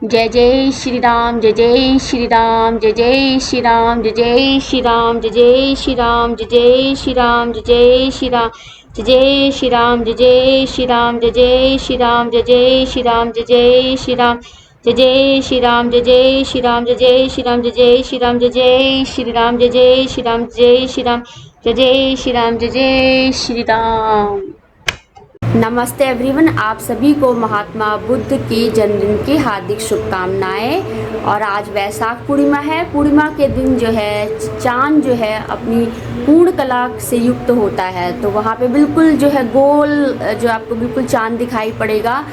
जय जय श्री राम, जय जय श्री राम, जय जय श्री राम, जय जय श्री राम, जय जय श्री राम, जय जय श्री राम, जय जय श्री राम, जय जय श्री राम, जय जय श्री राम, जय जय श्री राम, जय जय श्री राम, जय जय श्री राम, जय जय श्री राम, जय जय श्री राम, जय जय श्री राम, जय जय श्री राम, जय जय श्री राम, जय जय श्री राम, जय श्री राम, जय जय श्री राम, जय जय श्री राम। नमस्ते एवरीवन, आप सभी को महात्मा बुद्ध की जन्मदिन की हार्दिक शुभकामनाएं। और आज वैशाख पूर्णिमा है। पूर्णिमा के दिन जो है चांद जो है अपनी पूर्ण कला से युक्त होता है, तो वहाँ पे बिल्कुल जो है गोल जो आपको बिल्कुल चांद दिखाई पड़ेगा।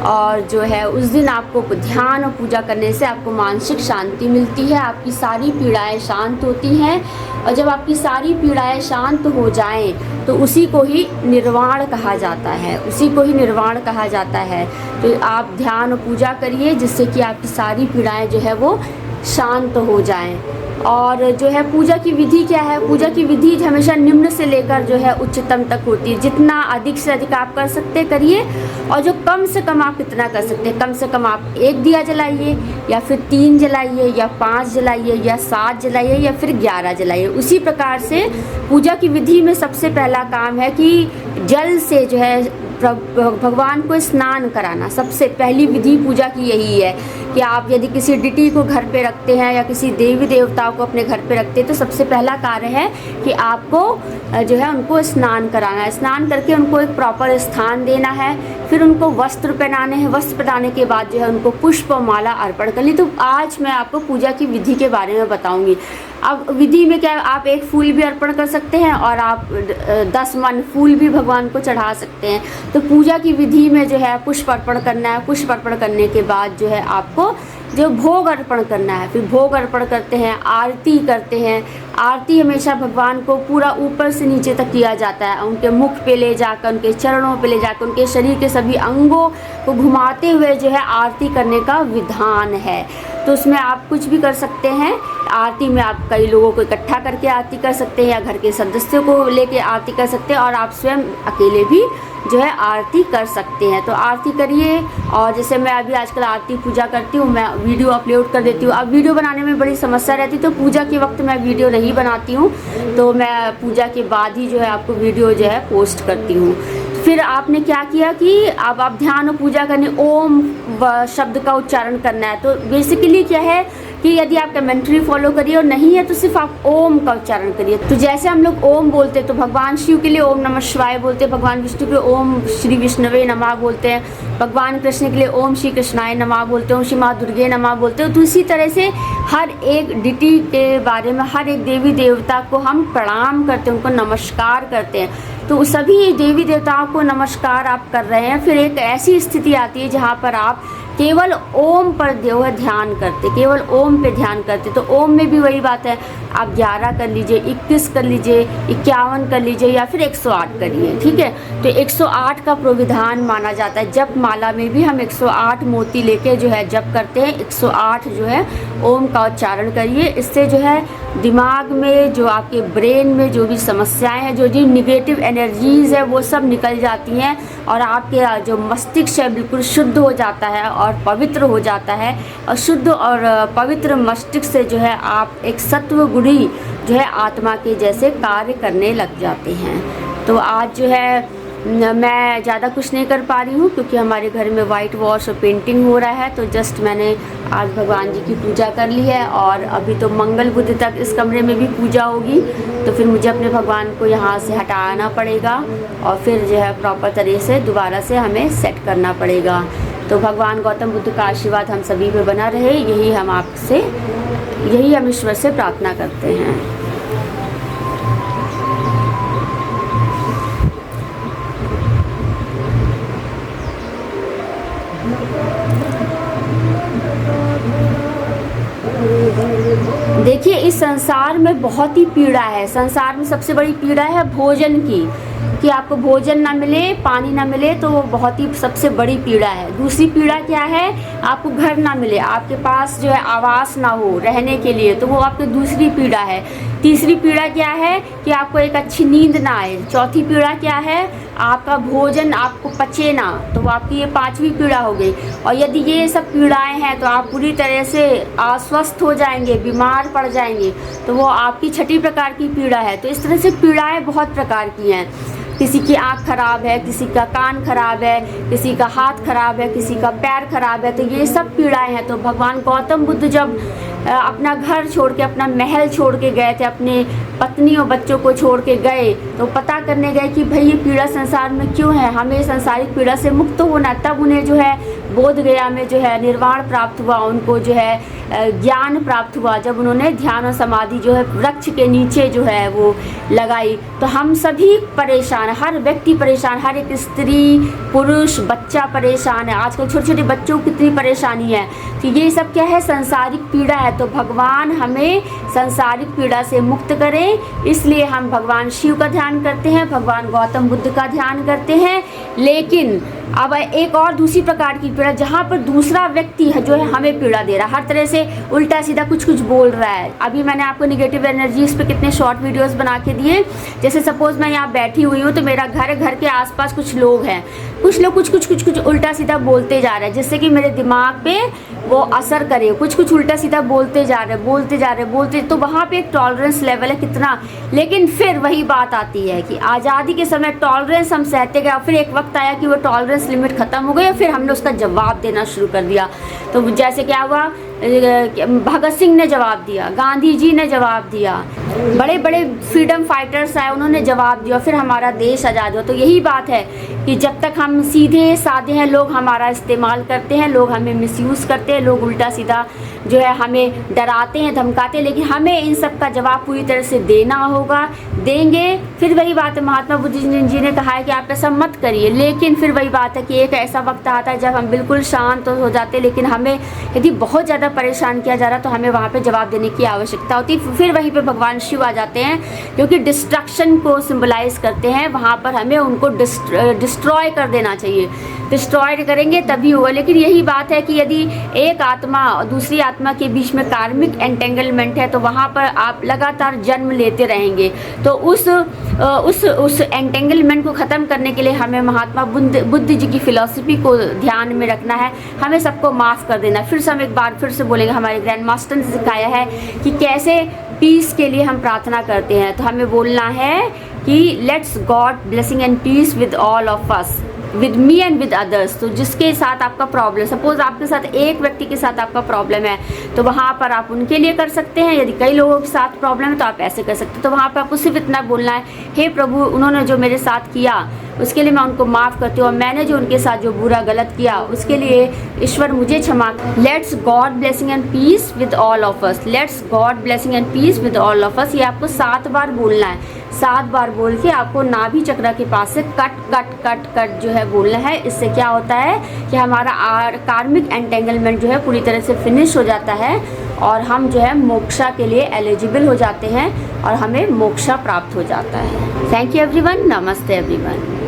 और जो है उस दिन आपको ध्यान और पूजा करने से आपको मानसिक शांति मिलती है, आपकी सारी पीड़ाएं शांत होती हैं। और जब आपकी सारी पीड़ाएं शांत हो जाएं तो उसी को ही निर्वाण कहा जाता है, उसी को ही निर्वाण कहा जाता है। तो आप ध्यान और पूजा करिए जिससे कि आपकी सारी पीड़ाएं जो है वो शांत हो जाएं। और जो है पूजा की विधि क्या है? पूजा की विधि हमेशा निम्न से लेकर जो है उच्चतम तक होती है। जितना अधिक से अधिक आप कर सकते करिए, और जो कम से कम आप कितना कर सकते हैं, कम से कम आप 1 दिया जलाइए, या फिर 3 जलाइए, या 5 जलाइए, या 7 जलाइए, या फिर 11 जलाइए। उसी प्रकार से पूजा की विधि में सबसे पहला काम है कि जल से जो है भगवान को स्नान कराना। सबसे पहली विधि पूजा की यही है कि आप यदि किसी डिटी को घर पे रखते हैं या किसी देवी देवताओं को अपने घर पे रखते हैं तो सबसे पहला कार्य है कि आपको जो है उनको स्नान कराना है। स्नान करके उनको एक प्रॉपर स्थान देना है, फिर उनको वस्त्र पहनाने हैं। वस्त्र पहनाने के बाद जो है उनको पुष्प और माला अर्पण करनी। तो आज मैं आपको पूजा की विधि के बारे में बताऊंगी। अब विधि में क्या है, आप 1 फूल भी अर्पण कर सकते हैं और आप 10 मन फूल भी भगवान को चढ़ा सकते हैं। तो पूजा की विधि में जो है पुष्प अर्पण करना है। पुष्प अर्पण करने के बाद जो है आपको जो भोग अर्पण करना है, फिर भोग अर्पण करते हैं, आरती करते हैं। आरती हमेशा भगवान को पूरा ऊपर से नीचे तक किया जाता है। उनके मुख पे ले जाकर, उनके चरणों पे ले जाकर, उनके शरीर के सभी अंगों को घुमाते हुए जो है आरती करने का विधान है। तो उसमें आप कुछ भी कर सकते हैं। आरती में आप कई लोगों को इकट्ठा करके आरती कर सकते हैं, या घर के सदस्यों को लेके आरती कर सकते हैं, और आप स्वयं अकेले भी जो है आरती कर सकते हैं। तो आरती करिए। और जैसे मैं अभी आजकल आरती पूजा करती हूँ, मैं वीडियो अपलोड कर देती हूँ। अब वीडियो बनाने में बड़ी समस्या रहती है, तो पूजा के वक्त मैं वीडियो नहीं बनाती हूँ, तो मैं पूजा के बाद ही जो है आपको वीडियो जो है पोस्ट करती हूँ। फिर आपने क्या किया कि अब आप ध्यान और पूजा करनी, ओम शब्द का उच्चारण करना है। तो बेसिकली क्या है कि यदि आप कमेंट्री फॉलो करिए और नहीं है तो सिर्फ आप ओम का उच्चारण करिए। तो जैसे हम लोग ओम बोलते हैं तो भगवान शिव के लिए ओम नमः शिवाय बोलते हैं, भगवान विष्णु के लिए ओम श्री विष्णुवे नमः बोलते हैं, भगवान कृष्ण के लिए ओम श्री कृष्णाय नमः बोलते हैं, ओम श्री माँ दुर्गे नमः बोलते हैं। तो इसी तरह से हर एक डिटी के बारे में, हर एक देवी देवता को हम प्रणाम करते हैं, उनको नमस्कार करते हैं। तो सभी देवी देवताओं को नमस्कार आप कर रहे हैं। फिर एक ऐसी स्थिति आती है जहाँ पर आप केवल ओम पर जो है ध्यान करते, केवल ओम पे ध्यान करते। तो ओम में भी वही बात है, आप 11 कर लीजिए, 21 कर लीजिए, 51 कर लीजिए, या फिर 108 करिए। ठीक है, तो 108 का प्रोविधान माना जाता है। जप माला में भी हम 108 मोती लेके जो है जप करते हैं। 108 जो है ओम का उच्चारण करिए। इससे जो है दिमाग में, जो आपके ब्रेन में जो भी समस्याएं हैं, जो निगेटिव एनर्जीज है, वो सब निकल जाती हैं, और आपके जो मस्तिष्क है बिल्कुल शुद्ध हो जाता है और पवित्र हो जाता है। और शुद्ध और पवित्र मस्तिष्क से जो है आप एक सत्व गुणी जो है आत्मा के जैसे कार्य करने लग जाते हैं। तो आज जो है मैं ज़्यादा कुछ नहीं कर पा रही हूँ क्योंकि हमारे घर में वाइट वॉश और पेंटिंग हो रहा है। तो जस्ट मैंने आज भगवान जी की पूजा कर ली है, और अभी तो मंगल बुध तक इस कमरे में भी पूजा होगी। तो फिर मुझे अपने भगवान को यहाँ से हटाना पड़ेगा, और फिर जो है प्रॉपर तरीके से दोबारा से हमें सेट करना पड़ेगा। तो भगवान गौतम बुद्ध का आशीर्वाद हम सभी पे बना रहे, यही हम ईश्वर से प्रार्थना करते हैं। देखिए, इस संसार में बहुत ही पीड़ा है। संसार में सबसे बड़ी पीड़ा है भोजन की, कि आपको भोजन ना मिले, पानी ना मिले, तो वो बहुत ही सबसे बड़ी पीड़ा है। दूसरी पीड़ा क्या है? आपको घर ना मिले, आपके पास जो है आवास ना हो रहने के लिए, तो वो आपकी दूसरी पीड़ा है। तीसरी पीड़ा क्या है? कि आपको एक अच्छी नींद ना आए। चौथी पीड़ा क्या है? आपका भोजन आपको पचे ना, तो वो आपकी ये 5वीं पीड़ा हो गई। और यदि ये सब पीड़ाएं हैं तो आप पूरी तरह से अस्वस्थ हो जाएंगे, बीमार पड़ जाएंगे, तो वो आपकी 6ठी प्रकार की पीड़ा है। तो इस तरह से पीड़ाएं बहुत प्रकार की हैं। किसी की आँख खराब है, किसी का कान खराब है, किसी का हाथ खराब है, किसी का पैर खराब है, तो ये सब पीड़ाएं हैं। तो भगवान गौतम बुद्ध जब अपना घर छोड़ के, अपना महल छोड़ के गए थे, अपने पत्नी और बच्चों को छोड़ के गए, तो पता करने गए कि भाई ये पीड़ा संसार में क्यों है, हमें सांसारिक पीड़ा से मुक्त होना। तब उन्हें जो है बोध गया में जो है निर्वाण प्राप्त हुआ, उनको जो है ज्ञान प्राप्त हुआ, जब उन्होंने ध्यान और समाधि जो है वृक्ष के नीचे जो है वो लगाई। तो हम सभी परेशान, हर व्यक्ति परेशान, हर एक स्त्री पुरुष बच्चा परेशान है। आजकल छोटे छोटे बच्चों की कितनी परेशानी है। तो ये सब क्या है, सांसारिक पीड़ा है। तो भगवान हमें सांसारिक पीड़ा से मुक्त करें, इसलिए हम भगवान शिव का ध्यान करते हैं, भगवान गौतम बुद्ध का ध्यान करते हैं। लेकिन अब एक और दूसरी प्रकार की पीड़ा, जहाँ पर दूसरा व्यक्ति है जो है हमें पीड़ा दे रहा है, हर तरह से उल्टा सीधा कुछ कुछ बोल रहा है। अभी मैंने आपको निगेटिव एनर्जीज पे कितने शॉर्ट वीडियोस बना के दिए। जैसे सपोज मैं यहाँ बैठी हुई हूँ, तो मेरा घर के आसपास कुछ लोग हैं, कुछ लोग कुछ उल्टा सीधा बोलते जा रहे हैं, जिससे कि मेरे दिमाग पे वो असर करे। कुछ उल्टा सीधा बोलते जा रहे, तो वहाँ पे एक टॉलरेंस लेवल है कितना। लेकिन फिर वही बात आती है कि आज़ादी के समय टॉलरेंस हम सहते गए, फिर एक वक्त आया कि वो टॉलरेंस लिमिट ख़त्म हो गई, फिर हमने उसका जवाब देना शुरू कर दिया। तो जैसे क्या हुआ, भगत सिंह ने जवाब दिया, गांधी जी ने जवाब दिया, बड़े बड़े फ्रीडम फाइटर्स आए, उन्होंने जवाब दिया, फिर हमारा देश आज़ाद हुआ। तो यही बात है कि जब तक हम सीधे साधे हैं, लोग हमारा इस्तेमाल करते हैं, लोग हमें मिसयूज़ करते हैं, लोग उल्टा सीधा जो है हमें डराते हैं, धमकाते हैं। लेकिन हमें इन सब का जवाब पूरी तरह से देना होगा, देंगे। फिर वही बात है, महात्मा बुद्ध जी ने कहा है कि आप ऐसा मत करिए। लेकिन फिर वही बात है कि एक ऐसा वक्त आता है जब हम बिल्कुल शांत हो जाते हैं, लेकिन हमें यदि बहुत ज़्यादा परेशान किया जा रहा, तो हमें वहाँ पे जवाब देने की आवश्यकता होती है। फिर वहीं पे भगवान शिव आ जाते हैं, क्योंकि डिस्ट्रक्शन को सिंबलाइज करते हैं। वहाँ पर हमें उनको डिस्ट्रॉय कर देना चाहिए, डिस्ट्रॉय करेंगे तभी होगा। लेकिन यही बात है कि यदि एक आत्मा और दूसरी आत्मा के बीच में कार्मिक एंटेंगलमेंट है, तो वहाँ पर आप लगातार जन्म लेते रहेंगे। तो उस एंटेंगलमेंट को ख़त्म करने के लिए हमें महात्मा बुद्ध जी की फिलॉसफी को ध्यान में रखना है, हमें सबको माफ़ कर देना। फिर से हम एक बार फिर से बोलेंगे, हमारे ग्रैंड मास्टर ने सिखाया है कि कैसे पीस के लिए हम प्रार्थना करते हैं। तो हमें बोलना है कि let's God blessing and peace with all of us, with me and with others. तो जिसके साथ आपका प्रॉब्लम, सपोज आपके साथ एक व्यक्ति के साथ आपका प्रॉब्लम है, तो वहाँ पर आप उनके लिए कर सकते हैं। यदि कई लोगों के साथ प्रॉब्लम है तो आप ऐसे कर सकते हैं। तो वहाँ पर आपको सिर्फ इतना बोलना है, हे प्रभु, उन्होंने जो मेरे साथ किया उसके लिए मैं उनको माफ़ करती हूँ, और मैंने जो उनके साथ जो बुरा गलत किया उसके लिए ईश्वर मुझे क्षमा। Let's God blessing and peace with all of us, let's God blessing and peace with all of us. ये आपको 7 बार बोलना है। 7 बार बोल के आपको नाभि चक्र के पास से कट कट कट कट जो है बोलना है। इससे क्या होता है कि हमारा कार्मिक एंटेंगलमेंट जो है पूरी तरह से फिनिश हो जाता है, और हम जो है मोक्षा के लिए एलिजिबल हो जाते हैं, और हमें मोक्षा प्राप्त हो जाता है। थैंक यू एवरीवन, नमस्ते एवरीवन।